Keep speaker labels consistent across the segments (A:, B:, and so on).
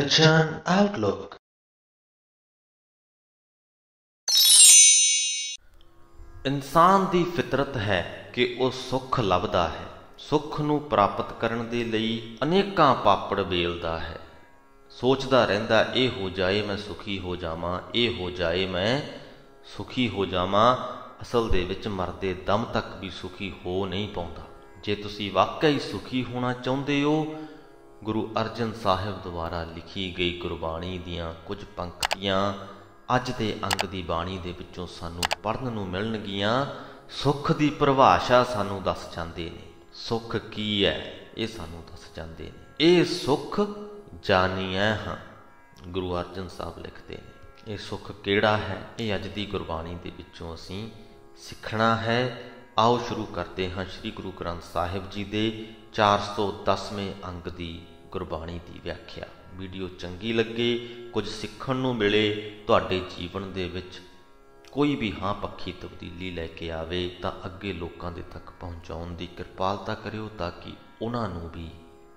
A: Christian Outlook।
B: ਇਨਸਾਨ ਦੀ ਫਿਤਰਤ ਹੈ ਕਿ ਉਹ ਸੁੱਖ ਲੱਭਦਾ ਹੈ। ਸੁੱਖ ਨੂੰ ਪ੍ਰਾਪਤ ਕਰਨ ਦੇ ਲਈ ਅਨੇਕਾਂ ਪਾਪੜ ਵੇਲਦਾ ਹੈ। ਸੋਚਦਾ ਰਹਿੰਦਾ ਇਹ ਹੋ ਜਾਏ ਮੈਂ ਸੁਖੀ ਹੋ ਜਾਵਾਂ, ਇਹ ਹੋ ਜਾਏ ਮੈਂ ਸੁਖੀ ਹੋ ਜਾਵਾਂ। ਅਸਲ ਦੇ ਵਿੱਚ ਮਰਦੇ ਦਮ ਤੱਕ ਵੀ ਸੁਖੀ ਹੋ ਨਹੀਂ ਪਾਉਂਦਾ। ਜੇ ਤੁਸੀਂ ਵਾਕਈ ਸੁਖੀ ਹੋਣਾ ਚਾਹੁੰਦੇ ਹੋ, ਗੁਰੂ ਅਰਜਨ ਸਾਹਿਬ ਦੁਆਰਾ ਲਿਖੀ ਗਈ ਗੁਰਬਾਣੀ ਦੀਆਂ ਕੁਝ ਪੰਕਤੀਆਂ ਅੱਜ ਦੇ ਅੰਗ ਦੀ ਬਾਣੀ ਦੇ ਵਿੱਚੋਂ ਸਾਨੂੰ ਪੜ੍ਹਨ ਨੂੰ ਮਿਲਣਗੀਆਂ। ਸੁੱਖ ਦੀ ਪਰਿਭਾਸ਼ਾ ਸਾਨੂੰ ਦੱਸ ਜਾਂਦੇ ਨੇ। ਸੁੱਖ ਕੀ ਹੈ ਇਹ ਸਾਨੂੰ ਦੱਸ ਜਾਂਦੇ ਨੇ। ਇਹ ਸੁੱਖ ਜਾਣੀਐ ਹਾਂ, ਗੁਰੂ ਅਰਜਨ ਸਾਹਿਬ ਲਿਖਦੇ ਨੇ। ਇਹ ਸੁੱਖ ਕਿਹੜਾ ਹੈ, ਇਹ ਅੱਜ ਦੀ ਗੁਰਬਾਣੀ ਦੇ ਵਿੱਚੋਂ ਅਸੀਂ ਸਿੱਖਣਾ ਹੈ। ਆਓ ਸ਼ੁਰੂ ਕਰਦੇ ਹਾਂ ਸ਼੍ਰੀ ਗੁਰੂ ਗ੍ਰੰਥ ਸਾਹਿਬ ਜੀ ਦੇ 410ਵੇਂ ਅੰਗ ਦੀ ਗੁਰਬਾਣੀ ਦੀ ਵਿਆਖਿਆ। ਵੀਡੀਓ ਚੰਗੀ ਲੱਗੇ, ਕੁਝ ਸਿੱਖਣ ਨੂੰ ਮਿਲੇ, ਤੁਹਾਡੇ ਜੀਵਨ ਦੇ ਵਿੱਚ ਕੋਈ ਵੀ ਹਾਂ ਪੱਖੀ ਤਬਦੀਲੀ ਲੈ ਕੇ ਆਵੇ ਤਾਂ ਅੱਗੇ ਲੋਕਾਂ ਦੇ ਤੱਕ ਪਹੁੰਚਾਉਣ ਦੀ ਕਿਰਪਾਲਤਾ ਕਰਿਓ ਤਾਂ ਕਿ ਉਹਨਾਂ ਨੂੰ ਵੀ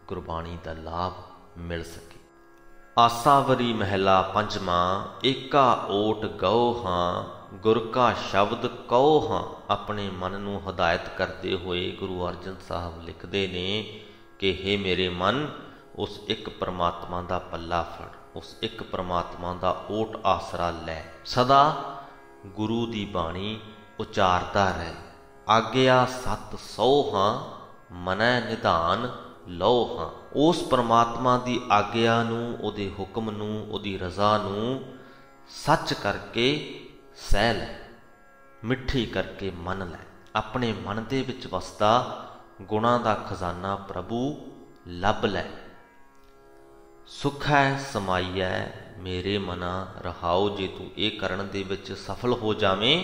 B: ਗੁਰਬਾਣੀ ਦਾ ਲਾਭ ਮਿਲ ਸਕੇ। ਆਸਾਵਰੀ ਮਹਿਲਾ ਪੰਜਵਾਂ। ਏਕਾ ਓਟ ਗਉ ਹਾਂ, ਗੁਰ ਕਾ ਸ਼ਬਦ ਕਉ ਹਾਂ। ਆਪਣੇ ਮਨ ਨੂੰ ਹਦਾਇਤ ਕਰਦੇ ਹੋਏ ਗੁਰੂ ਅਰਜਨ ਸਾਹਿਬ ਲਿਖਦੇ ਨੇ ਕਿ ਹੇ ਮੇਰੇ ਮਨ, ਉਸ ਇੱਕ ਪਰਮਾਤਮਾ ਦਾ ਪੱਲਾ ਫੜ, ਉਸ ਇੱਕ ਪਰਮਾਤਮਾ ਦਾ ਓਟ ਆਸਰਾ ਲੈ, ਸਦਾ ਗੁਰੂ ਦੀ ਬਾਣੀ ਉਚਾਰਦਾ ਰਹਿ। ਆਗਿਆ ਸਤ ਸਹੁ ਹਾਂ, ਮਨੈ ਨਿਧਾਨ ਲਉ ਹਾਂ। ਉਸ ਪਰਮਾਤਮਾ ਦੀ ਆਗਿਆ ਨੂੰ, ਉਹਦੇ ਹੁਕਮ ਨੂੰ, ਉਹਦੀ ਰਜ਼ਾ ਨੂੰ ਸੱਚ ਕਰਕੇ ਸਹਿ ਲੈ, ਮਿੱਠੀ ਕਰਕੇ ਮੰਨ ਲੈ। ਆਪਣੇ ਮਨ ਦੇ ਵਿੱਚ ਵਸਦਾ ਗੁਣਾਂ ਦਾ ਖਜ਼ਾਨਾ ਪ੍ਰਭੂ ਲੱਭ ਲੈ। ਸੁਖੈ ਸਮਾਈਐ ਮੇਰੇ ਮਨਾ ਰਹਾਉ। ਜੇ ਤੂੰ ਇਹ ਕਰਨ ਦੇ ਵਿੱਚ ਸਫਲ ਹੋ ਜਾਵੇਂ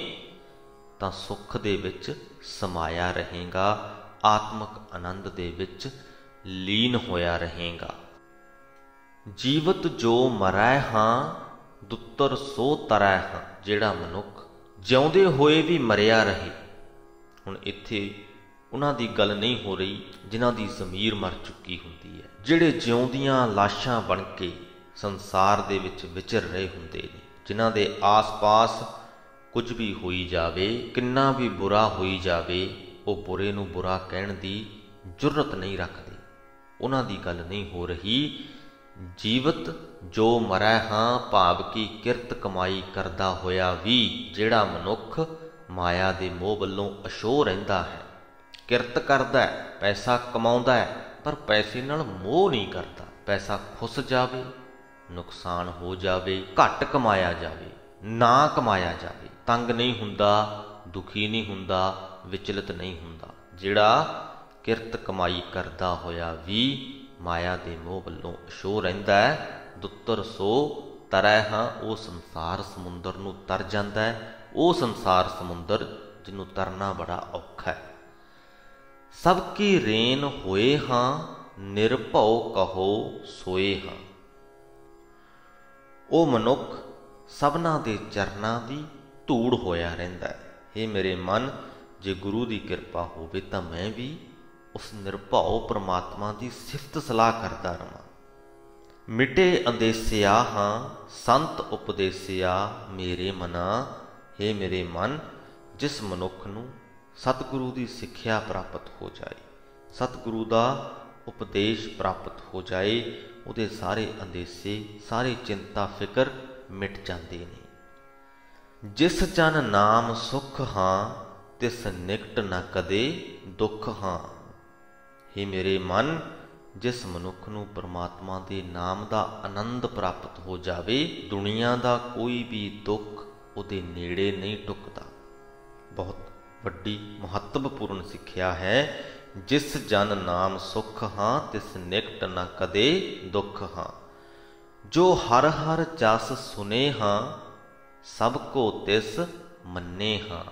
B: ਤਾਂ ਸੁੱਖ ਦੇ ਵਿੱਚ ਸਮਾਇਆ ਰਹੇਗਾ, ਆਤਮਿਕ ਆਨੰਦ ਦੇ ਵਿੱਚ ਲੀਨ ਹੋਇਆ ਰਹੇਗਾ। ਜੀਵਤ ਜੋ ਮਰੈ ਹਾਂ, ਦੁੱਤਰ ਸੋ ਤਰੈ ਹਾਂ। ਜਿਹੜਾ ਮਨੁੱਖ ਜਿਉਂਦੇ ਹੋਏ ਵੀ ਮਰਿਆ ਰਹੇ। ਹੁਣ ਇੱਥੇ ਉਹਨਾਂ ਦੀ ਗੱਲ ਨਹੀਂ ਹੋ ਰਹੀ ਜਿਨ੍ਹਾਂ ਦੀ ਜ਼ਮੀਰ ਮਰ ਚੁੱਕੀ ਹੁੰਦੀ ਹੈ, ਜਿਹੜੇ ਜਿਉਂਦੀਆਂ ਲਾਸ਼ਾਂ ਬਣ ਕੇ ਸੰਸਾਰ ਦੇ ਵਿੱਚ ਵਿਚਰ ਰਹੇ ਹੁੰਦੇ ਨੇ, ਜਿਨ੍ਹਾਂ ਦੇ ਆਸ-ਪਾਸ ਕੁਝ ਵੀ ਹੋਈ ਜਾਵੇ, ਕਿੰਨਾ ਵੀ ਬੁਰਾ ਹੋਈ ਜਾਵੇ, ਉਹ ਬੁਰੇ ਨੂੰ ਬੁਰਾ ਕਹਿਣ ਦੀ ਜੁਰਤ ਨਹੀਂ ਰੱਖਦੇ। ਉਹਨਾਂ ਦੀ ਗੱਲ ਨਹੀਂ ਹੋ ਰਹੀ। ਜੀਵਤ ਜੋ ਮਰੈ ਹਾਂ, ਭਾਵ ਕੀ ਕਿਰਤ ਕਮਾਈ ਕਰਦਾ ਹੋਇਆ ਵੀ ਜਿਹੜਾ ਮਨੁੱਖ ਮਾਇਆ ਦੇ ਮੋਹ ਵੱਲੋਂ ਅਛੋਹ ਰਹਿੰਦਾ ਹੈ, ਕਿਰਤ ਕਰਦਾ ਹੈ, ਪੈਸਾ ਕਮਾਉਂਦਾ ਹੈ, ਪਰ ਪੈਸੇ ਨਾਲ ਮੋਹ ਨਹੀਂ ਕਰਦਾ। ਪੈਸਾ ਖੁੱਸ ਜਾਵੇ, ਨੁਕਸਾਨ ਹੋ ਜਾਵੇ, ਘੱਟ ਕਮਾਇਆ ਜਾਵੇ, ਨਾ ਕਮਾਇਆ ਜਾਵੇ, ਤੰਗ ਨਹੀਂ ਹੁੰਦਾ, ਦੁਖੀ ਨਹੀਂ ਹੁੰਦਾ, ਵਿਚਲਿਤ ਨਹੀਂ ਹੁੰਦਾ। ਜਿਹੜਾ ਕਿਰਤ ਕਮਾਈ ਕਰਦਾ ਹੋਇਆ ਵੀ ਮਾਇਆ ਦੇ ਮੋਹ ਵੱਲੋਂ ਅਛੋਹ ਰਹਿੰਦਾ ਹੈ, ਦੁੱਤਰ ਸੋ ਤਰੈ ਹਾਂ। ਉਹ ਸੰਸਾਰ ਸਮੁੰਦਰ ਨੂੰ ਤਰ ਜਾਂਦਾ ਹੈ। ਉਹ ਸੰਸਾਰ ਸਮੁੰਦਰ ਜਿਹਨੂੰ ਤਰਨਾ ਬੜਾ ਔਖਾ ਹੈ। ਸਭ ਕੀ ਰੇਨ ਹੋਏ ਹਾਂ, ਨਿਰਭਉ ਕਹੋ ਸੋਏ ਹਾਂ। ਉਹ ਮਨੁੱਖ ਸਭਨਾਂ ਦੇ ਚਰਨਾਂ ਦੀ ਧੂੜ ਹੋਇਆ ਰਹਿੰਦਾ ਹੈ। ਇਹ ਮੇਰੇ ਮਨ, ਜੇ ਗੁਰੂ ਦੀ ਕਿਰਪਾ ਹੋਵੇ ਤਾਂ ਮੈਂ ਵੀ ਉਸ ਨਿਰਭਉ ਪਰਮਾਤਮਾ ਦੀ ਸਿਫਤ ਸਲਾਹ ਕਰਦਾ ਰਹਾਂ। ਮਿਟੇ ਅੰਦੇਸਿਆ ਹਾਂ, ਸੰਤ ਉਪਦੇਸਿਆ ਮੇਰੇ ਮਨਾ। ਹੇ ਮੇਰੇ ਮਨ, ਜਿਸ ਮਨੁੱਖ ਨੂੰ ਸਤਿਗੁਰੂ ਦੀ ਸਿੱਖਿਆ ਪ੍ਰਾਪਤ ਹੋ ਜਾਏ, ਸਤਿਗੁਰੂ ਦਾ ਉਪਦੇਸ਼ ਪ੍ਰਾਪਤ ਹੋ ਜਾਏ, ਉਹਦੇ ਸਾਰੇ ਅੰਦੇਸੇ, ਸਾਰੇ ਚਿੰਤਾ ਫਿਕਰ ਮਿਟ ਜਾਂਦੇ ਨੇ। ਜਿਸ ਜਨ ਨਾਮ ਸੁਖ ਹਾਂ, ਤਿਸ ਨਿਕਟ ਨ ਕਦੇ ਦੁੱਖ ਹਾਂ। ਹੇ ਮੇਰੇ ਮਨ, ਜਿਸ ਮਨੁੱਖ ਨੂੰ ਪਰਮਾਤਮਾ ਦੇ ਨਾਮ ਦਾ ਆਨੰਦ ਪ੍ਰਾਪਤ ਹੋ ਜਾਵੇ, ਦੁਨੀਆ ਦਾ ਕੋਈ ਵੀ ਦੁੱਖ ਉਹਦੇ ਨੇੜੇ ਨਹੀਂ ਟੁੱਕਦਾ। ਬਹੁਤ ਵੱਡੀ ਮਹੱਤਵਪੂਰਨ ਸਿੱਖਿਆ ਹੈ। ਜਿਸ ਜਨ ਨਾਮ ਸੁਖ ਹਾਂ, ਤਿਸ ਨਿਕਟ ਨ ਕਦੇ ਦੁੱਖ ਹਾਂ। ਜੋ ਹਰ ਹਰ ਜਸ ਸੁਨੇ ਹਾਂ, ਸਭ ਕੋ ਤਿਸ ਮੰਨੇ ਹਾਂ।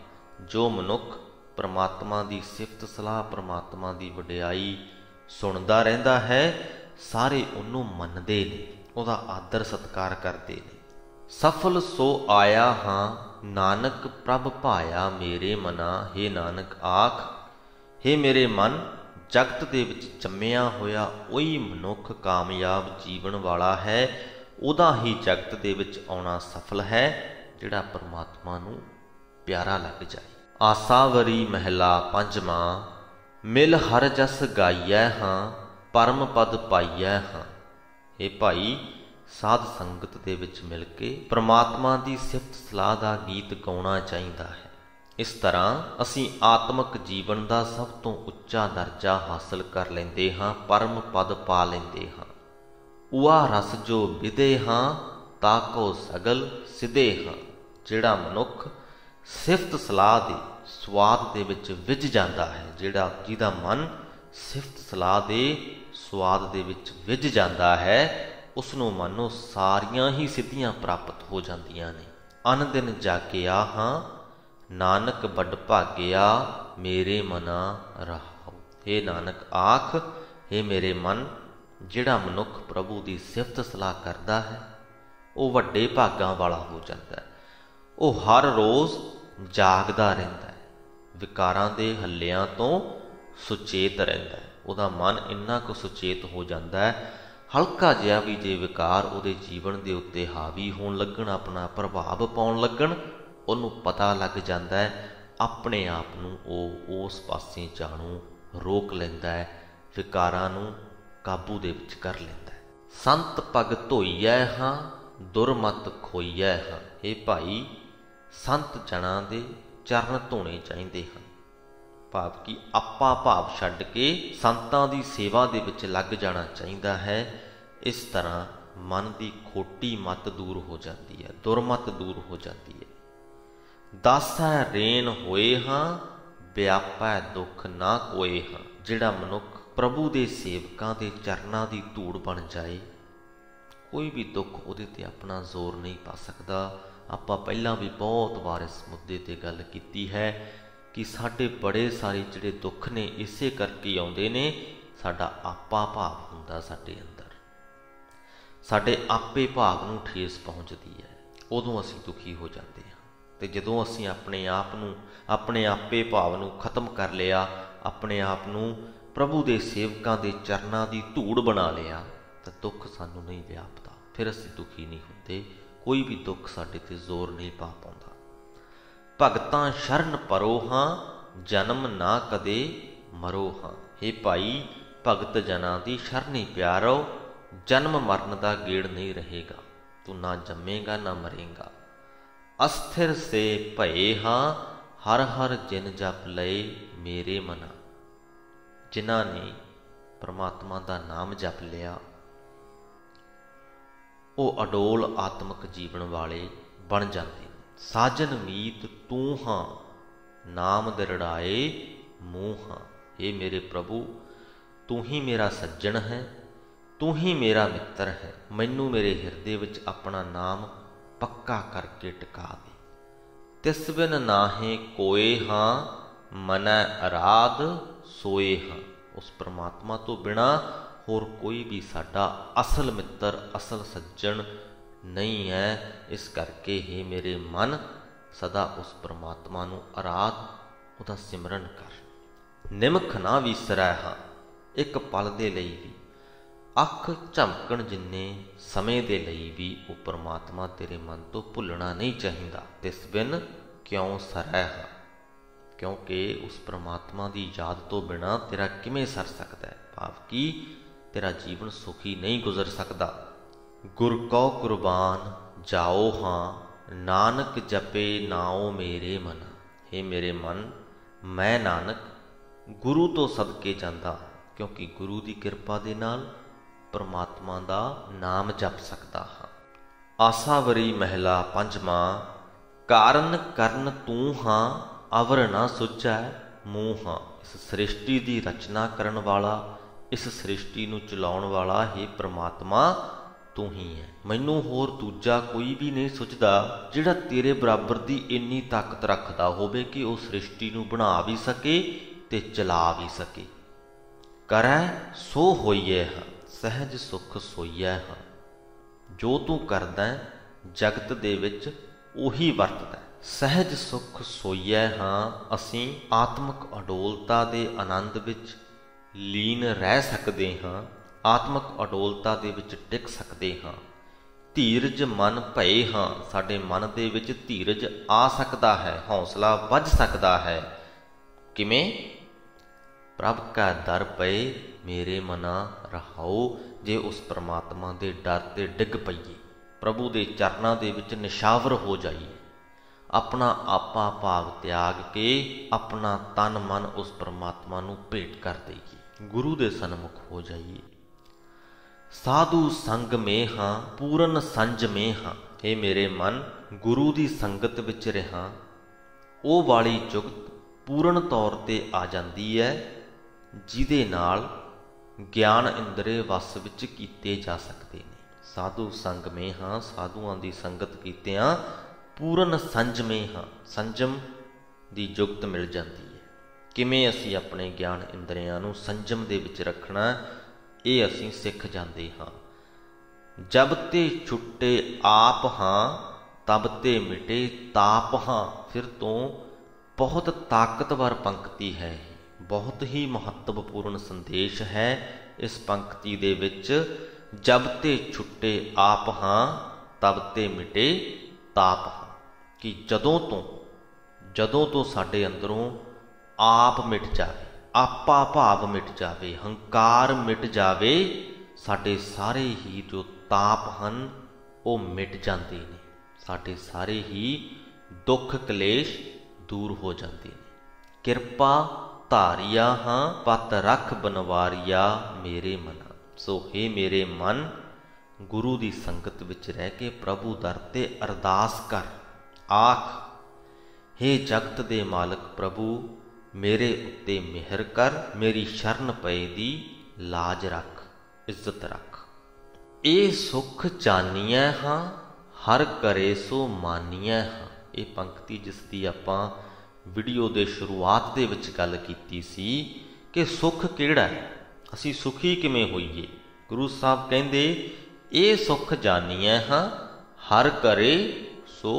B: ਜੋ ਮਨੁੱਖ ਪਰਮਾਤਮਾ ਦੀ ਸਿਫਤ ਸਲਾਹ, ਪਰਮਾਤਮਾ ਦੀ ਵਡਿਆਈ ਸੁਣਦਾ ਰਹਿੰਦਾ ਹੈ, ਸਾਰੇ ਉਹਨੂੰ ਮੰਨਦੇ ਨੇ, ਉਹਦਾ ਆਦਰ ਸਤਿਕਾਰ ਕਰਦੇ ਨੇ। ਸਫਲ ਸੋ ਆਇਆ ਹਾਂ, ਨਾਨਕ ਪ੍ਰਭ ਭਾਇਆ ਮੇਰੇ ਮਨਾ। ਹੇ ਨਾਨਕ ਆਖ, ਹੇ ਮੇਰੇ ਮਨ, ਜਗਤ ਦੇ ਵਿੱਚ ਜੰਮਿਆ ਹੋਇਆ ਉਹੀ ਮਨੁੱਖ ਕਾਮਯਾਬ ਜੀਵਨ ਵਾਲਾ ਹੈ, ਉਹਦਾ ਹੀ ਜਗਤ ਦੇ ਵਿੱਚ ਆਉਣਾ ਸਫਲ ਹੈ ਜਿਹੜਾ ਪਰਮਾਤਮਾ ਨੂੰ ਪਿਆਰਾ ਲੱਗ ਜਾਏ। ਆਸਾਵਰੀ ਮਹਿਲਾ ਪੰਜਵਾਂ। ਮਿਲ ਹਰ ਜਸ ਗਾਈਐ ਹਾਂ, ਪਰਮ ਪਦ ਪਾਈਐ ਹਾਂ। ਇਹ ਭਾਈ ਸਾਧ ਸੰਗਤ ਦੇ ਵਿੱਚ ਮਿਲ ਕੇ ਪਰਮਾਤਮਾ ਦੀ ਸਿਫਤ ਸਲਾਹ ਦਾ ਗੀਤ ਗਾਉਣਾ ਚਾਹੀਦਾ ਹੈ। ਇਸ ਤਰ੍ਹਾਂ ਅਸੀਂ ਆਤਮਿਕ ਜੀਵਨ ਦਾ ਸਭ ਤੋਂ ਉੱਚਾ ਦਰਜਾ ਹਾਸਲ ਕਰ ਲੈਂਦੇ ਹਾਂ, ਪਰਮ ਪਦ ਪਾ ਲੈਂਦੇ ਹਾਂ। ਉਆ ਰਸ ਜੋ ਵਿਦੇ ਹਾਂ, ਤਾਕੋ ਸਗਲ ਸਿਧੇ ਹਾਂ। ਜਿਹੜਾ ਮਨੁੱਖ ਸਿਫਤ ਸਲਾਹ ਦੇ ਸਵਾਦ ਦੇ ਵਿੱਚ ਵਿੱਝ ਜਾਂਦਾ ਹੈ, ਜਿਹਦਾ ਮਨ ਸਿਫਤ ਸਲਾਹ ਦੇ ਸਵਾਦ ਦੇ ਵਿੱਚ ਵਿੱਝ ਜਾਂਦਾ ਹੈ, ਉਸ ਨੂੰ ਮੰਨੋ ਸਾਰੀਆਂ ਹੀ ਸਿੱਧੀਆਂ ਪ੍ਰਾਪਤ ਹੋ ਜਾਂਦੀਆਂ ਨੇ। ਅਨ ਦਿਨ ਜਾਗਿਆ ਹਾਂ, ਨਾਨਕ ਵੱਡ ਭਾਗਿਆ, ਮੇਰੇ ਮਨਾ ਰਹਾਉ। ਹੇ ਨਾਨਕ ਆਖ, ਹੇ ਮੇਰੇ ਮਨ, ਜਿਹੜਾ ਮਨੁੱਖ ਪ੍ਰਭੂ ਦੀ ਸਿਫਤ ਸਲਾਹ ਕਰਦਾ ਹੈ ਉਹ ਵੱਡੇ ਭਾਗਾਂ ਵਾਲਾ ਹੋ ਜਾਂਦਾ ਹੈ। ਉਹ ਹਰ ਰੋਜ਼ ਜਾਗਦਾ ਰਹਿੰਦਾ ਹੈ, ਵਿਕਾਰਾਂ ਦੇ ਹੱਲਿਆਂ ਤੋਂ ਸੁਚੇਤ ਰਹਿੰਦਾ ਹੈ। ਉਹਦਾ ਮਨ ਇੰਨਾ ਕੁ ਸੁਚੇਤ ਹੋ ਜਾਂਦਾ ਹੈ, ਹਲਕਾ ਜਿਹਾ ਵੀ ਜੇ ਵਿਕਾਰ ਉਹਦੇ ਜੀਵਨ ਦੇ ਉੱਤੇ ਹਾਵੀ ਹੋਣ ਲੱਗਣ, ਆਪਣਾ ਪ੍ਰਭਾਵ ਪਾਉਣ ਲੱਗਣ, ਉਹਨੂੰ ਪਤਾ ਲੱਗ ਜਾਂਦਾ ਹੈ, ਆਪਣੇ ਆਪ ਨੂੰ ਉਹ ਉਸ ਪਾਸੇ ਜਾਣੂ ਰੋਕ ਲੈਂਦਾ ਹੈ, ਵਿਕਾਰਾਂ ਨੂੰ ਕਾਬੂ ਦੇ ਵਿੱਚ ਕਰ ਲੈਂਦਾ ਹੈ। ਸੰਤ ਪਗ ਧੋਈਐ ਹਾਂ, ਦੁਰਮਤ ਖੋਈਐ ਹਾਂ। ਇਹ ਭਾਈ ਸੰਤ ਜਨਾਂ ਦੇ ਚਰਨ ਧੋਣੇ ਚਾਹੀਦੇ ਹਨ। ਭਾਵ ਕਿ ਆਪਾ ਭਾਵ ਛੱਡ ਕੇ ਸੰਤਾਂ ਦੀ ਸੇਵਾ ਦੇ ਵਿੱਚ ਲੱਗ ਜਾਣਾ ਚਾਹੀਦਾ ਹੈ। ਇਸ ਤਰ੍ਹਾਂ ਮਨ ਦੀ ਖੋਟੀ ਮਤ ਦੂਰ ਹੋ ਜਾਂਦੀ ਹੈ, ਦੁਰਮਤ ਦੂਰ ਹੋ ਜਾਂਦੀ ਹੈ। ਦਾਸੈ ਰੇਨ ਹੋਏ ਹਾਂ, ਵਿਆਪੈ ਦੁੱਖ ਨਾ ਕੋਏ ਹਾਂ। ਜਿਹੜਾ ਮਨੁੱਖ ਪ੍ਰਭੂ ਦੇ ਸੇਵਕਾਂ ਦੇ ਚਰਨਾਂ ਦੀ ਧੂੜ ਬਣ ਜਾਏ, ਕੋਈ ਵੀ ਦੁੱਖ ਉਹਦੇ ਤੇ ਆਪਣਾ ਜ਼ੋਰ ਨਹੀਂ ਪਾ ਸਕਦਾ। ਆਪਾਂ ਪਹਿਲਾਂ ਵੀ ਬਹੁਤ ਵਾਰ ਇਸ ਮੁੱਦੇ ਤੇ ਗੱਲ ਕੀਤੀ ਹੈ ਕਿ ਸਾਡੇ ਬੜੇ ਸਾਰੇ ਜਿਹੜੇ ਦੁੱਖ ਨੇ ਇਸੇ ਕਰਕੇ ਆਉਂਦੇ ਨੇ, ਸਾਡਾ ਆਪਾ ਭਾਵ ਹੁੰਦਾ ਸਾਡੇ ਅੰਦਰ, ਸਾਡੇ ਆਪੇ ਭਾਵ ਨੂੰ ਠੇਸ ਪਹੁੰਚਦੀ ਹੈ, ਉਦੋਂ ਅਸੀਂ ਦੁਖੀ ਹੋ ਜਾਂਦੇ ਹਾਂ। ਤੇ ਜਦੋਂ ਅਸੀਂ ਆਪਣੇ ਆਪ ਨੂੰ, ਆਪਣੇ ਆਪੇ ਭਾਵ ਨੂੰ ਖਤਮ ਕਰ ਲਿਆ, ਆਪਣੇ ਆਪ ਨੂੰ ਪ੍ਰਭੂ ਦੇ ਸੇਵਕਾਂ ਦੇ ਚਰਨਾਂ ਦੀ ਧੂੜ ਬਣਾ ਲਿਆ, ਤਾਂ ਦੁੱਖ ਸਾਨੂੰ ਨਹੀਂ ਵਿਆਪਦਾ, ਫਿਰ ਅਸੀਂ ਦੁਖੀ ਨਹੀਂ ਹੁੰਦੇ, ਕੋਈ ਵੀ ਦੁੱਖ ਸਾਡੇ ਤੇ ਜ਼ੋਰ ਨਹੀਂ ਪਾ ਪਾਉਂਦਾ। ਭਗਤਾਂ ਸ਼ਰਨ ਪਰੋ ਹਾਂ, ਜਨਮ ਨਾ ਕਦੇ ਮਰੋ ਹਾਂ। ਇਹ ਭਾਈ ਭਗਤ ਜਨਾਂ ਦੀ ਸ਼ਰਨੀ ਪਿਆਰੋ, ਜਨਮ ਮਰਨ ਦਾ ਗੇੜ ਨਹੀਂ ਰਹੇਗਾ, ਤੂੰ ਨਾ ਜੰਮੇਗਾ ਨਾ ਮਰੇਗਾ। ਅਸਥਿਰ ਸੇ ਭਏ ਹਾਂ, ਹਰ ਹਰ ਜਿਨ ਜਪ ਲਏ ਮੇਰੇ ਮਨਾ। ਜਿਨ੍ਹਾਂ ਨੇ ਪਰਮਾਤਮਾ ਦਾ ਨਾਮ ਜਪ ਲਿਆ, ਉਹ ਅਡੋਲ ਆਤਮਿਕ ਜੀਵਨ ਵਾਲੇ ਬਣ ਜਾਂਦੇ। ਸਾਜਨ ਮੀਤ ਤੂੰ ਹਾਂ, ਨਾਮ ਦਿਰੜਾਏ ਮੂੰਹ ਹਾਂ। ਇਹ ਮੇਰੇ ਪ੍ਰਭੂ, ਤੂੰ ਹੀ ਮੇਰਾ ਸੱਜਣ ਹੈ, ਤੂੰ ਹੀ ਮੇਰਾ ਮਿੱਤਰ ਹੈ। ਮੈਨੂੰ ਮੇਰੇ ਹਿਰਦੇ ਵਿੱਚ ਆਪਣਾ ਨਾਮ ਪੱਕਾ ਕਰਕੇ ਟਿਕਾ ਦੇ। ਤਿਸ ਬਿਨ ਨਾਹੇ ਕੋਏ ਹਾਂ, ਮਨੈ ਅਰਾਧ ਸੋਏ ਹਾਂ। ਉਸ ਪਰਮਾਤਮਾ ਤੋਂ ਬਿਨਾਂ ਹੋਰ ਕੋਈ ਵੀ ਸਾਡਾ ਅਸਲ ਮਿੱਤਰ, ਅਸਲ ਸੱਜਣ ਨਹੀਂ ਹੈ। ਇਸ ਕਰਕੇ ਹੀ ਮੇਰੇ ਮਨ ਸਦਾ ਉਸ ਪਰਮਾਤਮਾ ਨੂੰ ਅਰਾਧ, ਉਹਦਾ ਸਿਮਰਨ ਕਰ। ਨਿਮਖ ਨਾ ਵਿਸਰੈ ਹਾਂ, ਇੱਕ ਪਲ ਦੇ ਲਈ ਵੀ, ਅੱਖ ਝਮਕਣ ਜਿੰਨੇ ਸਮੇਂ ਦੇ ਲਈ ਵੀ ਉਹ ਪਰਮਾਤਮਾ ਤੇਰੇ ਮਨ ਤੋਂ ਭੁੱਲਣਾ ਨਹੀਂ ਚਾਹੀਦਾ। ਤਿਸ ਬਿਨ ਕਿਉਂ ਸਰੈ ਹਾਂ, ਕਿਉਂਕਿ ਉਸ ਪਰਮਾਤਮਾ ਦੀ ਯਾਦ ਤੋਂ ਬਿਨਾਂ ਤੇਰਾ ਕਿਵੇਂ ਸਰ ਸਕਦਾ ਹੈ। ਭਾਵ ਕਿ ਤੇਰਾ ਜੀਵਨ ਸੁਖੀ ਨਹੀਂ ਗੁਜ਼ਰ ਸਕਦਾ। ਗੁਰ ਕਉ ਕੁਰਬਾਨ ਜਾਓ ਹਾਂ, ਨਾਨਕ ਜਪੇ ਨਾਉ ਮੇਰੇ ਮਨ। ਹੇ ਮੇਰੇ ਮਨ, ਮੈਂ ਨਾਨਕ ਗੁਰੂ ਤੋਂ ਸਦਕੇ ਜਾਂਦਾ, ਕਿਉਂਕਿ ਗੁਰੂ ਦੀ ਕਿਰਪਾ ਦੇ ਨਾਲ ਪਰਮਾਤਮਾ ਦਾ ਨਾਮ ਜਪ ਸਕਦਾ ਹਾਂ। ਆਸਾਵਰੀ ਮਹਿਲਾ ਪੰਜਵਾਂ। ਕਾਰਨ ਕਰਨ ਤੂੰ ਹਾਂ, ਅਵਰ ਨਾ ਸੁਝੈ ਮੂੰਹ ਹਾਂ। ਇਸ ਸ੍ਰਿਸ਼ਟੀ ਦੀ ਰਚਨਾ ਕਰਨ ਵਾਲਾ, ਇਸ ਸ੍ਰਿਸ਼ਟੀ ਨੂੰ ਚਲਾਉਣ ਵਾਲਾ ਹੀ ਪਰਮਾਤਮਾ ਤੂੰ ਹੀ ਹੈ। ਮੈਨੂੰ ਹੋਰ ਦੂਜਾ ਕੋਈ ਵੀ ਨਹੀਂ ਸੁਝਦਾ ਜਿਹੜਾ ਤੇਰੇ ਬਰਾਬਰ ਦੀ ਇੰਨੀ ਤਾਕਤ ਰੱਖਦਾ ਹੋਵੇ ਕਿ ਉਹ ਸ੍ਰਿਸ਼ਟੀ ਨੂੰ ਬਣਾ ਵੀ ਸਕੇ ਤੇ ਚਲਾ ਵੀ ਸਕੇ। ਕਰੈ ਸੋ ਹੋਈਐ ਹਾਂ, ਸਹਿਜ ਸੁਖ ਸੋਈਐ ਹਾਂ। ਜੋ ਤੂੰ ਕਰਦਾ ਜਗਤ ਦੇ ਵਿੱਚ ਉਹੀ ਵਰਤਦਾ। ਸਹਿਜ ਸੁਖ ਸੋਈਐ ਹਾਂ। ਅਸੀਂ ਆਤਮਿਕ ਅਡੋਲਤਾ ਦੇ ਆਨੰਦ ਵਿੱਚ ਲੀਨ ਰਹਿ ਸਕਦੇ ਹਾਂ, ਆਤਮਿਕ ਅਡੋਲਤਾ ਦੇ ਵਿੱਚ ਟਿਕ ਸਕਦੇ ਹਾਂ। ਧੀਰਜ ਮਨ ਭਏ ਹਾਂ, ਸਾਡੇ ਮਨ ਦੇ ਵਿੱਚ ਧੀਰਜ ਆ ਸਕਦਾ ਹੈ, ਹੌਸਲਾ ਵੱਜ ਸਕਦਾ ਹੈ। ਕਿਵੇਂ? ਪ੍ਰਭ ਕਾ ਦਰ ਪਏ ਮੇਰੇ ਮਨਾ ਰਹਾਓ। ਜੇ ਉਸ ਪਰਮਾਤਮਾ ਦੇ ਡਰ ਤੇ ਡਿੱਗ ਪਈਏ, ਪ੍ਰਭੂ ਦੇ ਚਰਨਾਂ ਦੇ ਵਿੱਚ ਨਿਸ਼ਾਵਰ ਹੋ ਜਾਈਏ, ਆਪਣਾ ਆਪਾ ਭਾਵ ਤਿਆਗ ਕੇ ਆਪਣਾ ਤਨ ਮਨ ਉਸ ਪਰਮਾਤਮਾ ਨੂੰ ਭੇਟ ਕਰ ਦੇਈਏ, ਗੁਰੂ ਦੇ ਸਨਮੁਖ ਹੋ ਜਾਈਏ। ਸਾਧੂ ਸੰਗ ਮੇ ਹਾਂ ਪੂਰਨ ਸੰਜ ਮੇ ਹਾਂ। ਇਹ ਮੇਰੇ ਮਨ ਗੁਰੂ ਦੀ ਸੰਗਤ ਵਿੱਚ ਰਹਾਂ, ਉਹ ਵਾਲੀ ਜੁਗਤ ਪੂਰਨ ਤੌਰ ਤੇ ਆ ਜਾਂਦੀ ਹੈ ਜਿਹਦੇ ਨਾਲ ਗਿਆਨ ਇੰਦਰੇ ਵਸ ਵਿੱਚ ਕੀਤੇ ਜਾ ਸਕਦੇ ਨੇ। ਸਾਧੂ ਸੰਗ ਮੇ ਹਾਂ, ਸਾਧੂਆਂ ਦੀ ਸੰਗਤ ਕੀਤਿਆਂ ਪੂਰਨ ਸੰਜਮੇ ਹਾਂ, ਸੰਜਮ ਦੀ ਜੁਗਤ ਮਿਲ ਜਾਂਦੀ ਹੈ। ਕਿਵੇਂ ਅਸੀਂ ਆਪਣੇ ਗਿਆਨ ਇੰਦਰੀਆਂ ਨੂੰ ਸੰਜਮ ਦੇ ਵਿੱਚ ਰੱਖਣਾ, ਇਹ ਅਸੀਂ ਸਿੱਖ ਜਾਂਦੇ ਹਾਂ। ਜਬ ਤੇ ਛੁੱਟੇ ਆਪ ਹਾਂ, ਤਬ ਤੇ ਮਿਟੇ ਤਾਪ ਹਾਂ। ਫਿਰ ਤੋਂ ਬਹੁਤ ਤਾਕਤਵਰ ਪੰਕਤੀ ਹੈ, ਬਹੁਤ ਹੀ ਮਹੱਤਵਪੂਰਨ ਸੰਦੇਸ਼ ਹੈ ਇਸ ਪੰਕਤੀ ਦੇ ਵਿੱਚ। ਜਬ ਤੇ ਛੁੱਟੇ ਆਪ ਹਾਂ, ਤਬ ਤੇ ਮਿਟੇ ਤਾਪ ਹਾਂ। ਕਿ ਜਦੋਂ ਤੋਂ ਸਾਡੇ ਅੰਦਰੋਂ ਆਪ ਮਿਟ ਜਾਵੇ, ਆਪਾ ਭਾਵ ਮਿਟ ਜਾਵੇ, ਹੰਕਾਰ ਮਿਟ ਜਾਵੇ, ਸਾਡੇ ਸਾਰੇ ਹੀ ਜੋ ਤਾਪ ਹਨ ਉਹ ਮਿਟ ਜਾਂਦੇ ਨੇ, ਸਾਡੇ ਸਾਰੇ ਹੀ ਦੁੱਖ ਕਲੇਸ਼ ਦੂਰ ਹੋ ਜਾਂਦੇ ਨੇ। ਕਿਰਪਾ ਧਾਰਿਆ ਹਾਂ ਪਤ ਰਖ ਬਨਵਾਰਿਆ ਮੇਰੇ ਮਨਾ। ਸੋ ਹੇ ਮੇਰੇ ਮਨ, ਗੁਰੂ ਦੀ ਸੰਗਤ ਵਿੱਚ ਰਹਿ ਕੇ ਪ੍ਰਭੂ ਦਰ ਤੇ ਅਰਦਾਸ ਕਰ, ਆਖ, ਹੇ ਜਗਤ ਦੇ ਮਾਲਕ ਪ੍ਰਭੂ ਮੇਰੇ ਉੱਤੇ ਮਿਹਰ ਕਰ, ਮੇਰੀ ਸ਼ਰਨ ਪਏ ਦੀ ਲਾਜ ਰੱਖ, ਇੱਜ਼ਤ ਰੱਖ। ਇਹ ਸੁਖ ਜਾਨੀਐ ਹਾਂ ਹਰ ਕਰੇ ਸੋ ਮਾਨੀਐ ਹਾਂ। ਇਹ ਪੰਕਤੀ ਜਿਸ ਦੀ ਆਪਾਂ ਵੀਡੀਓ ਦੇ ਸ਼ੁਰੂਆਤ ਦੇ ਵਿੱਚ ਗੱਲ ਕੀਤੀ ਸੀ ਕਿ ਸੁੱਖ ਕਿਹੜਾ ਹੈ, ਅਸੀਂ ਸੁਖੀ ਕਿਵੇਂ ਹੋਈਏ। ਗੁਰੂ ਸਾਹਿਬ ਕਹਿੰਦੇ ਇਹ ਸੁੱਖ ਜਾਨੀਐ ਹਾਂ ਹਰ ਕਰੇ ਸੋ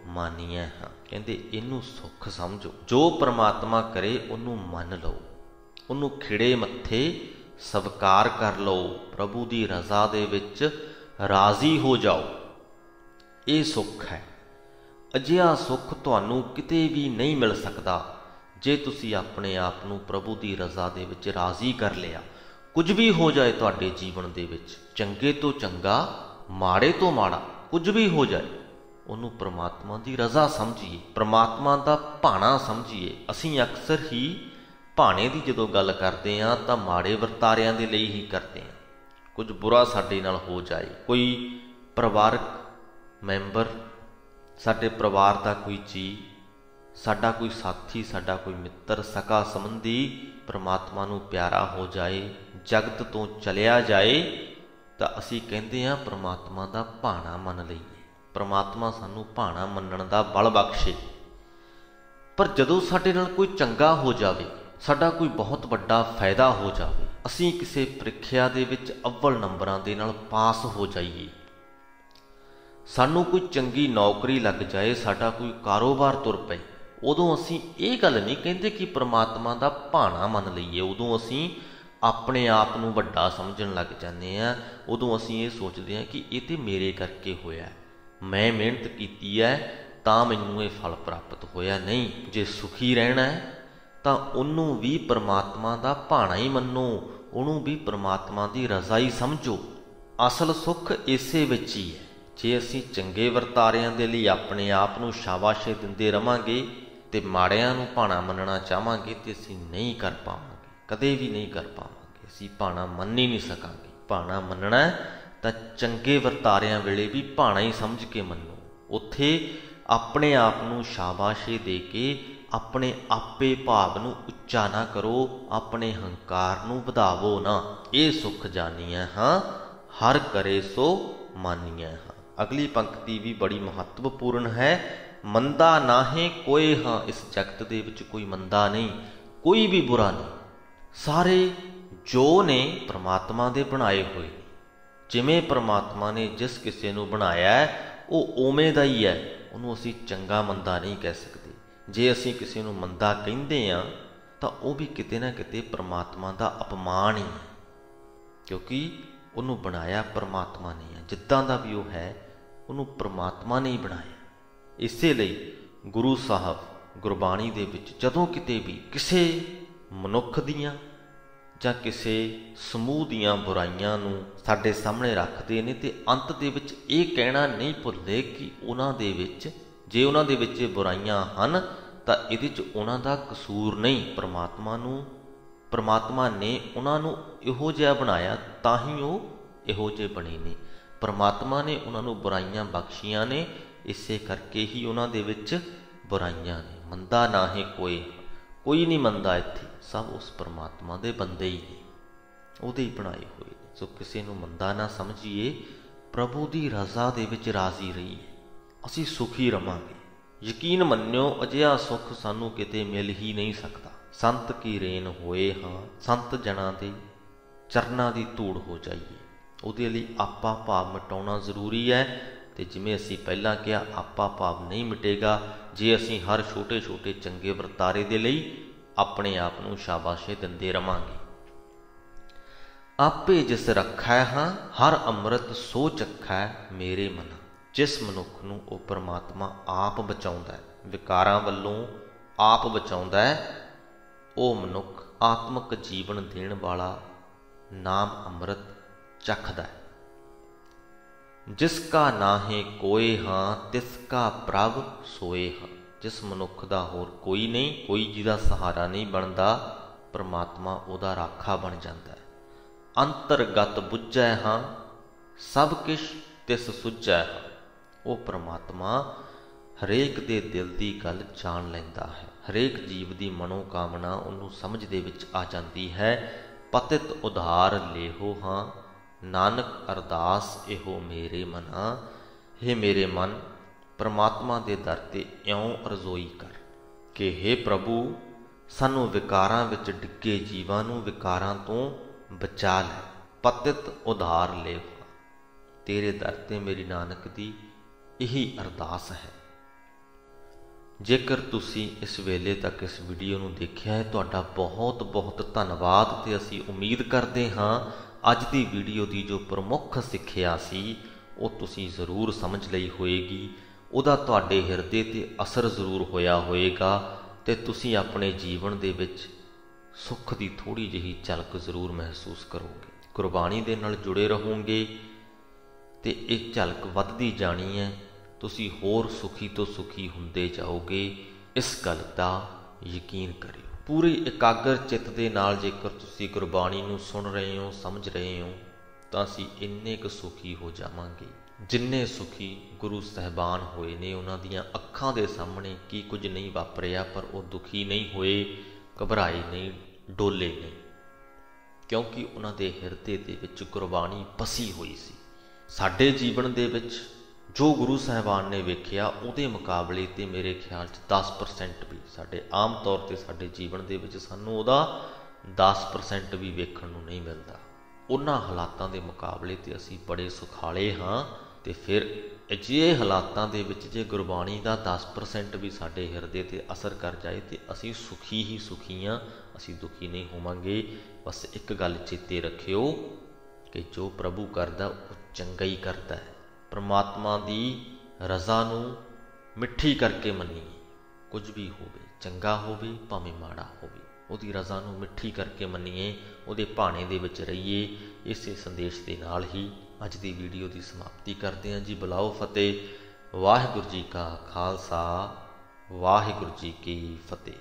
B: ਮਾਨੀਐ ਹਾਂ। ਕਹਿੰਦੇ ਇਹਨੂੰ ਸੁੱਖ ਸਮਝੋ, ਜੋ ਪ੍ਰਮਾਤਮਾ ਕਰੇ ਉਹਨੂੰ ਮੰਨ ਲਓ, ਉਹਨੂੰ ਖਿੜੇ ਮੱਥੇ ਸਵੀਕਾਰ ਕਰ ਲਓ, ਪ੍ਰਭੂ ਦੀ ਰਜ਼ਾ ਦੇ ਵਿੱਚ ਰਾਜ਼ੀ ਹੋ ਜਾਓ। ਇਹ ਸੁੱਖ ਹੈ। ਅਜਿਹਾ ਸੁੱਖ ਤੁਹਾਨੂੰ ਕਿਤੇ ਵੀ ਨਹੀਂ ਮਿਲ ਸਕਦਾ ਜੇ ਤੁਸੀਂ ਆਪਣੇ ਆਪ ਨੂੰ ਪ੍ਰਭੂ ਦੀ ਰਜ਼ਾ ਦੇ ਵਿੱਚ ਰਾਜ਼ੀ ਕਰ ਲਿਆ। ਕੁਝ ਵੀ ਹੋ ਜਾਏ ਤੁਹਾਡੇ ਜੀਵਨ ਦੇ ਵਿੱਚ, ਚੰਗੇ ਤੋਂ ਚੰਗਾ, ਮਾੜੇ ਤੋਂ ਮਾੜਾ, ਕੁਝ ਵੀ ਹੋ ਜਾਏ, ਉਹਨੂੰ ਪ੍ਰਮਾਤਮਾ ਦੀ ਰਜ਼ਾ ਸਮਝੀਏ, ਪ੍ਰਮਾਤਮਾ ਦਾ ਭਾਣਾ ਸਮਝੀਏ। ਅਸੀਂ ਅਕਸਰ ਹੀ ਭਾਣੇ ਦੀ ਜਦੋਂ ਗੱਲ ਕਰਦੇ ਹਾਂ ਤਾਂ ਮਾੜੇ ਵਰਤਾਰਿਆਂ ਦੇ ਲਈ ਹੀ ਕਰਦੇ ਹਾਂ। ਕੁਝ ਬੁਰਾ ਸਾਡੇ ਨਾਲ ਹੋ ਜਾਏ, ਕੋਈ ਪਰਿਵਾਰਕ ਮੈਂਬਰ, ਸਾਡੇ ਪਰਿਵਾਰ ਦਾ ਕੋਈ ਜੀਅ, ਸਾਡਾ ਕੋਈ ਸਾਥੀ, ਸਾਡਾ ਕੋਈ ਮਿੱਤਰ, ਸਕਾ ਸੰਬੰਧੀ ਪ੍ਰਮਾਤਮਾ ਨੂੰ ਪਿਆਰਾ ਹੋ ਜਾਏ, ਜਗਤ ਤੋਂ ਚਲਿਆ ਜਾਏ, ਤਾਂ ਅਸੀਂ ਕਹਿੰਦੇ ਹਾਂ ਪ੍ਰਮਾਤਮਾ ਦਾ ਭਾਣਾ ਮੰਨ ਲਈਏ, ਪ੍ਰਮਾਤਮਾ ਸਾਨੂੰ ਭਾਣਾ ਮੰਨਣ ਦਾ ਬਲ ਬਖਸ਼ੇ। ਪਰ ਜਦੋਂ ਸਾਡੇ ਨਾਲ ਕੋਈ ਚੰਗਾ ਹੋ ਜਾਵੇ, ਸਾਡਾ ਕੋਈ ਬਹੁਤ ਵੱਡਾ ਫਾਇਦਾ ਹੋ ਜਾਵੇ, ਅਸੀਂ ਕਿਸੇ ਪ੍ਰੀਖਿਆ ਦੇ ਵਿੱਚ ਅੱਵਲ ਨੰਬਰਾਂ ਦੇ ਨਾਲ ਪਾਸ ਹੋ ਜਾਈਏ, ਸਾਨੂੰ ਕੋਈ ਚੰਗੀ ਨੌਕਰੀ ਲੱਗ ਜਾਏ, ਸਾਡਾ ਕੋਈ ਕਾਰੋਬਾਰ ਤੁਰ ਪਏ, ਉਦੋਂ ਅਸੀਂ ਇਹ ਗੱਲ ਨਹੀਂ ਕਹਿੰਦੇ ਕਿ ਪ੍ਰਮਾਤਮਾ ਦਾ ਭਾਣਾ ਮੰਨ ਲਈਏ। ਉਦੋਂ ਅਸੀਂ ਆਪਣੇ ਆਪ ਨੂੰ ਵੱਡਾ ਸਮਝਣ ਲੱਗ ਜਾਂਦੇ ਹਾਂ। ਉਦੋਂ ਅਸੀਂ ਇਹ ਸੋਚਦੇ ਹਾਂ ਕਿ ਇਹ ਤੇ ਮੇਰੇ ਕਰਕੇ ਹੋਇਆ, ਮੈਂ ਮਿਹਨਤ ਕੀਤੀ ਹੈ ਤਾਂ ਮੈਨੂੰ ਇਹ ਫਲ ਪ੍ਰਾਪਤ ਹੋਇਆ। ਨਹੀਂ, ਜੇ ਸੁਖੀ ਰਹਿਣਾ ਹੈ ਤਾਂ ਉਹਨੂੰ ਵੀ ਪ੍ਰਮਾਤਮਾ ਦਾ ਭਾਣਾ ਹੀ ਮੰਨੋ, ਉਹਨੂੰ ਵੀ ਪ੍ਰਮਾਤਮਾ ਦੀ ਰਜ਼ਾ ਹੀ ਸਮਝੋ। ਅਸਲ ਸੁੱਖ ਇਸੇ ਵਿੱਚ ਹੀ ਹੈ। ਜੇ ਅਸੀਂ ਚੰਗੇ ਵਰਤਾਰਿਆਂ ਦੇ ਲਈ ਆਪਣੇ ਆਪ ਨੂੰ ਸ਼ਾਬਾਸ਼ੇ ਦਿੰਦੇ ਰਵਾਂਗੇ ਤੇ ਮਾੜਿਆਂ ਨੂੰ ਭਾਣਾ ਮੰਨਣਾ ਚਾਹਾਂਗੇ ਤੇ ਅਸੀਂ ਨਹੀਂ ਕਰ ਪਾਵਾਂਗੇ, ਕਦੇ ਵੀ ਨਹੀਂ ਕਰ ਪਾਵਾਂਗੇ। ਅਸੀਂ ਭਾਣਾ ਮੰਨ ਹੀ ਨਹੀਂ ਸਕਾਂਗੇ। ਭਾਣਾ ਮੰਨਣਾ ਤਾਂ ਚੰਗੇ ਵਰਤਾਰਿਆਂ ਵੇਲੇ ਵੀ ਭਾਣਾ ਹੀ ਸਮਝ ਕੇ ਮੰਨੋ। ਉੱਥੇ ਆਪਣੇ ਆਪ ਨੂੰ ਸ਼ਾਬਾਸ਼ੇ ਦੇ ਕੇ ਆਪਣੇ ਆਪੇ ਭਾਵ ਨੂੰ ਉੱਚਾ ਨਾ ਕਰੋ, ਆਪਣੇ ਹੰਕਾਰ ਨੂੰ ਵਧਾਵੋ ਨਾ। ਇਹ ਸੁੱਖ ਜਾਨੀਐ ਹਾਂ ਹਰ ਕਰੇ ਸੋ ਮਾਨੀਐ ਹਾਂ। ਅਗਲੀ ਪੰਕਤੀ ਵੀ ਬੜੀ ਮਹੱਤਵਪੂਰਨ ਹੈ। ਮੰਦਾ ਨਾਹੀਂ ਕੋਏ ਹਾਂ। ਇਸ ਜਗਤ ਦੇ ਵਿੱਚ ਕੋਈ ਮੰਦਾ ਨਹੀਂ, ਕੋਈ ਵੀ ਬੁਰਾ ਨਹੀਂ। ਸਾਰੇ ਜੋ ਨੇ ਪ੍ਰਮਾਤਮਾ ਦੇ ਬਣਾਏ ਹੋਏ। ਜਿਵੇਂ ਪ੍ਰਮਾਤਮਾ ਨੇ ਜਿਸ ਕਿਸੇ ਨੂੰ ਬਣਾਇਆ ਉਹ ਉਵੇਂ ਦਾ ਹੀ ਹੈ, ਉਹਨੂੰ ਅਸੀਂ ਚੰਗਾ ਮੰਦਾ ਨਹੀਂ ਕਹਿ ਸਕਦੇ। ਜੇ ਅਸੀਂ ਕਿਸੇ ਨੂੰ ਮੰਦਾ ਕਹਿੰਦੇ ਹਾਂ ਤਾਂ ਉਹ ਵੀ ਕਿਤੇ ਨਾ ਕਿਤੇ परमात्मा ਦਾ ਅਪਮਾਨ ਹੀ ਹੈ, ਕਿਉਂਕਿ ਉਹਨੂੰ ਬਣਾਇਆ परमात्मा ਨੇ ਹੈ। ਜਿੱਦਾਂ ਦਾ ਵੀ ਉਹ ਹੈ ਉਹਨੂੰ परमात्मा ਨੇ ਹੀ ਬਣਾਇਆ। ਇਸੇ ਲਈ ਗੁਰੂ ਸਾਹਿਬ ਗੁਰਬਾਣੀ ਦੇ ਵਿੱਚ ਜਦੋਂ ਕਿਤੇ ਵੀ ਕਿਸੇ ਮਨੁੱਖ ਦੀਆਂ ਜਾਂ ਕਿਸੇ ਸਮੂਹ ਦੀਆਂ ਬੁਰਾਈਆਂ ਨੂੰ ਸਾਡੇ ਸਾਹਮਣੇ ਰੱਖਦੇ ਨੇ ਤੇ ਅੰਤ ਦੇ ਵਿੱਚ ਇਹ ਕਹਿਣਾ ਨਹੀਂ ਭੁੱਲਦੇ ਕਿ ਉਹਨਾਂ ਦੇ ਵਿੱਚ, ਜੇ ਉਹਨਾਂ ਦੇ ਵਿੱਚ ਬੁਰਾਈਆਂ ਹਨ ਤਾਂ ਇਹਦੇ 'ਚ ਉਹਨਾਂ ਦਾ ਕਸੂਰ ਨਹੀਂ। परमात्मा ਨੇ ਉਹਨਾਂ ਨੂੰ ਇਹੋ ਜਿਹਾ ਬਣਾਇਆ, ਤਾਂ ਹੀ ਉਹ ਇਹੋ ਜਿਹੇ ਬਣੇ ਨੇ। परमात्मा ਨੇ ਉਹਨਾਂ ਨੂੰ ਬੁਰਾਈਆਂ ਬਖਸ਼ੀਆਂ ਨੇ, ਇਸੇ ਕਰਕੇ ਹੀ ਉਹਨਾਂ ਦੇ ਵਿੱਚ ਬੁਰਾਈਆਂ ਨੇ। ਮੰਦਾ ਨਾ ਹੈ ਕੋਈ ਨਹੀਂ ਮੰਦਾ ਇੱਥੇ, ਸਭ ਉਸ परमात्मा ਦੇ ਬੰਦੇ ਹੀ ਨੇ, ਉਹਦੇ ਹੀ ਬਣਾਏ ਹੋਏ ਨੇ। ਸੋ ਕਿਸੇ ਨੂੰ ਮੰਦਾ ਨਾ ਸਮਝੀਏ, ਪ੍ਰਭੂ ਦੀ ਰਜ਼ਾ ਦੇ ਵਿੱਚ ਰਾਜ਼ੀ ਰਹੀਏ, ਅਸੀਂ ਸੁਖੀ ਰਵਾਂਗੇ। ਯਕੀਨ ਮੰਨਿਓ ਅਜਿਹਾ ਸੁੱਖ ਸਾਨੂੰ ਕਿਤੇ ਮਿਲ ਹੀ ਨਹੀਂ ਸਕਦਾ। ਸੰਤ ਕੀ ਰੇਨ ਹੋਏ ਹਾਂ, ਸੰਤ ਜਨਾਂ ਦੇ ਚਰਨਾਂ ਦੀ ਧੂੜ ਹੋ ਜਾਈਏ। ਉਹਦੇ ਲਈ ਆਪਾ ਭਾਵ ਮਿਟਾਉਣਾ ਜ਼ਰੂਰੀ ਹੈ। ਤੇ ਜਿਵੇਂ ਅਸੀਂ ਪਹਿਲਾਂ ਕਿਹਾ, ਆਪਾ ਭਾਵ ਨਹੀਂ ਮਿਟੇਗਾ ਜੇ ਅਸੀਂ ਹਰ ਛੋਟੇ ਛੋਟੇ ਚੰਗੇ ਵਰਤਾਰੇ ਦੇ ਲਈ ਆਪਣੇ ਆਪ ਨੂੰ ਸ਼ਾਬਾਸ਼ੇ ਦਿੰਦੇ ਰਵਾਂਗੇ। ਆਪੇ ਜਿਸ ਰੱਖੈ ਹਾਂ ਹਰ ਅੰਮ੍ਰਿਤ ਸੋ ਚੱਖੈ ਮੇਰੇ ਮਨ। ਜਿਸ ਮਨੁੱਖ ਨੂੰ ਉਹ परमात्मा ਆਪ ਬਚਾਉਂਦਾ ਹੈ, ਵਿਕਾਰਾਂ ਵੱਲੋਂ ਆਪ ਬਚਾਉਂਦਾ ਹੈ, ਉਹ ਮਨੁੱਖ ਆਤਮਿਕ ਜੀਵਨ ਦੇਣ ਵਾਲਾ ਨਾਮ ਅੰਮ੍ਰਿਤ ਚੱਖਦਾ ਹੈ। ਜਿਸ ਕਾ ਨਾਹੇ ਕੋਏ ਹਾਂ ਤਿਸ ਕਾ ਪ੍ਰਭ ਸੋਏ ਹਾਂ। ਜਿਸ ਮਨੁੱਖ ਦਾ ਹੋਰ ਕੋਈ ਨਹੀਂ, ਕੋਈ ਜਿਹਦਾ ਸਹਾਰਾ ਨਹੀਂ ਬਣਦਾ, परमात्मा ਉਹਦਾ ਰਾਖਾ ਬਣ ਜਾਂਦਾ ਹੈ। ਅੰਤਰਗਤ ਬੁੱਝੈ ਹਾਂ ਸਭ ਕਿਛ ਤਿਸ ਸੁਝੈ ਹਾਂ। ਉਹ परमात्मा ਹਰੇਕ ਦੇ ਦਿਲ ਦੀ ਗੱਲ ਜਾਣ ਲੈਂਦਾ ਹੈ, ਹਰੇਕ ਜੀਵ ਦੀ ਮਨੋਕਾਮਨਾ ਉਹਨੂੰ ਸਮਝ ਦੇ ਵਿੱਚ ਆ ਜਾਂਦੀ ਹੈ। ਪਤਿਤ ਉਧਾਰ ਲੇਹੋ ਹਾਂ ਨਾਨਕ ਅਰਦਾਸ ਇਹੋ ਮੇਰੇ ਮਨਾ। हे ਮੇਰੇ ਮਨ, परमात्मा ਦੇ ਦਰ 'ਤੇ ਇਉਂ ਅਰਜ਼ੋਈ ਕਰ ਕਿ हे ਪ੍ਰਭੂ, ਸਾਨੂੰ ਵਿਕਾਰਾਂ ਵਿੱਚ ਡਿੱਗੇ ਜੀਵਾਂ ਨੂੰ ਵਿਕਾਰਾਂ ਤੋਂ ਬਚਾ ਲੈ। ਪਤਿਤ ਉਧਾਰ ਲੇਹੋ, ਤੇਰੇ ਦਰ 'ਤੇ ਮੇਰੀ ਨਾਨਕ ਦੀ ਇਹੀ ਅਰਦਾਸ ਹੈ। ਜੇਕਰ ਤੁਸੀਂ ਇਸ ਵੇਲੇ ਤੱਕ ਇਸ ਵੀਡੀਓ ਨੂੰ ਦੇਖਿਆ ਹੈ, ਤੁਹਾਡਾ ਬਹੁਤ ਬਹੁਤ ਧੰਨਵਾਦ। ਤੇ ਅਸੀਂ ਉਮੀਦ ਕਰਦੇ ਹਾਂ ਅੱਜ ਦੀ ਵੀਡੀਓ ਦੀ ਜੋ ਪ੍ਰਮੁੱਖ ਸਿੱਖਿਆ ਸੀ ਉਹ ਤੁਸੀਂ ਜ਼ਰੂਰ ਸਮਝ ਲਈ ਹੋਏਗੀ, ਉਹਦਾ ਤੁਹਾਡੇ ਹਿਰਦੇ 'ਤੇ ਅਸਰ ਜ਼ਰੂਰ ਹੋਇਆ ਹੋਏਗਾ ਤੇ ਤੁਸੀਂ ਆਪਣੇ ਜੀਵਨ ਦੇ ਵਿੱਚ ਸੁੱਖ ਦੀ ਥੋੜ੍ਹੀ ਜਿਹੀ ਝਲਕ ਜ਼ਰੂਰ ਮਹਿਸੂਸ ਕਰੋਗੇ। ਗੁਰਬਾਣੀ ਦੇ ਨਾਲ ਜੁੜੇ ਰਹੋਗੇ ਤੇ ਇਹ ਝਲਕ ਵੱਧਦੀ ਜਾਣੀ ਹੈ। ਤੁਸੀਂ ਹੋਰ ਸੁਖੀ ਤੋਂ ਸੁਖੀ ਹੁੰਦੇ ਜਾਓਗੇ, ਇਸ ਗੱਲ ਦਾ ਯਕੀਨ ਕਰਿਓ। ਪੂਰੀ ਇਕਾਗਰ ਚਿੱਤ ਦੇ ਨਾਲ ਜੇਕਰ ਤੁਸੀਂ ਗੁਰਬਾਣੀ ਨੂੰ ਸੁਣ ਰਹੇ ਹੋ, ਸਮਝ ਰਹੇ ਹੋ, ਤਾਂ ਅਸੀਂ ਇੰਨੇ ਕੁ ਸੁਖੀ ਹੋ ਜਾਵਾਂਗੇ ਜਿੰਨੇ ਸੁਖੀ ਗੁਰੂ ਸਾਹਿਬਾਨ ਹੋਏ ਨੇ। ਉਹਨਾਂ ਦੀਆਂ ਅੱਖਾਂ ਦੇ ਸਾਹਮਣੇ ਕੀ ਕੁਝ ਨਹੀਂ ਵਾਪਰਿਆ, ਪਰ ਉਹ ਦੁਖੀ ਨਹੀਂ ਹੋਏ, ਘਬਰਾਏ ਨਹੀਂ, ਡੋਲੇ ਨਹੀਂ, ਕਿਉਂਕਿ ਉਹਨਾਂ ਦੇ ਹਿਰਦੇ ਦੇ ਵਿੱਚ ਗੁਰਬਾਣੀ ਬਸੀ ਹੋਈ ਸੀ। ਸਾਡੇ ਜੀਵਨ ਦੇ ਵਿੱਚ ਜੋ ਗੁਰੂ ਸਾਹਿਬਾਨ ਨੇ ਵੇਖਿਆ ਉਹਦੇ ਮੁਕਾਬਲੇ ਤੇ ਮੇਰੇ ਖਿਆਲ 'ਚ 10% ਵੀ, ਸਾਡੇ ਆਮ ਤੌਰ 'ਤੇ ਸਾਡੇ ਜੀਵਨ ਦੇ ਵਿੱਚ ਸਾਨੂੰ ਉਹਦਾ 10% ਵੀ ਵੇਖਣ ਨੂੰ ਨਹੀਂ ਮਿਲਦਾ। ਉਹਨਾਂ ਹਾਲਾਤਾਂ ਦੇ ਮੁਕਾਬਲੇ ਤੇ ਅਸੀਂ ਬੜੇ ਸੁਖਾਲੇ ਹਾਂ। ਤੇ ਫਿਰ ਅਜਿਹੇ ਹਾਲਾਤਾਂ ਦੇ ਵਿੱਚ ਜੇ ਗੁਰਬਾਣੀ ਦਾ 10% ਵੀ ਸਾਡੇ ਹਿਰਦੇ 'ਤੇ ਅਸਰ ਕਰ ਜਾਏ ਤੇ ਅਸੀਂ ਸੁਖੀ ਹੀ ਸੁਖੀ ਹਾਂ, ਅਸੀਂ ਦੁਖੀ ਨਹੀਂ ਹੋਵਾਂਗੇ। ਬਸ ਇੱਕ ਗੱਲ ਚੇਤੇ ਰੱਖਿਓ ਕਿ ਜੋ ਪ੍ਰਭੂ ਕਰਦਾ ਉਹ ਚੰਗਾ ਹੀ ਕਰਦਾ ਹੈ। परमात्मा ਦੀ ਰਜ਼ਾ ਨੂੰ ਮਿੱਠੀ ਕਰਕੇ ਮੰਨੀਏ, ਕੁਝ ਵੀ ਹੋਵੇ, ਚੰਗਾ ਹੋਵੇ ਭਾਵੇਂ ਮਾੜਾ ਹੋਵੇ, ਉਹਦੀ ਰਜ਼ਾ ਨੂੰ ਮਿੱਠੀ ਕਰਕੇ ਮੰਨੀਏ, ਉਹਦੇ ਭਾਣੇ ਦੇ ਵਿੱਚ ਰਹੀਏ। ਇਸੇ ਸੰਦੇਸ਼ ਦੇ ਨਾਲ ਹੀ ਅੱਜ ਦੀ ਵੀਡੀਓ ਦੀ ਸਮਾਪਤੀ ਕਰਦੇ ਹਾਂ ਜੀ। ਬੁਲਾਓ ਫਤਿਹ। ਵਾਹਿਗੁਰੂ ਜੀ ਕਾ ਖਾਲਸਾ, ਵਾਹਿਗੁਰੂ ਜੀ ਕੀ ਫਤਿਹ।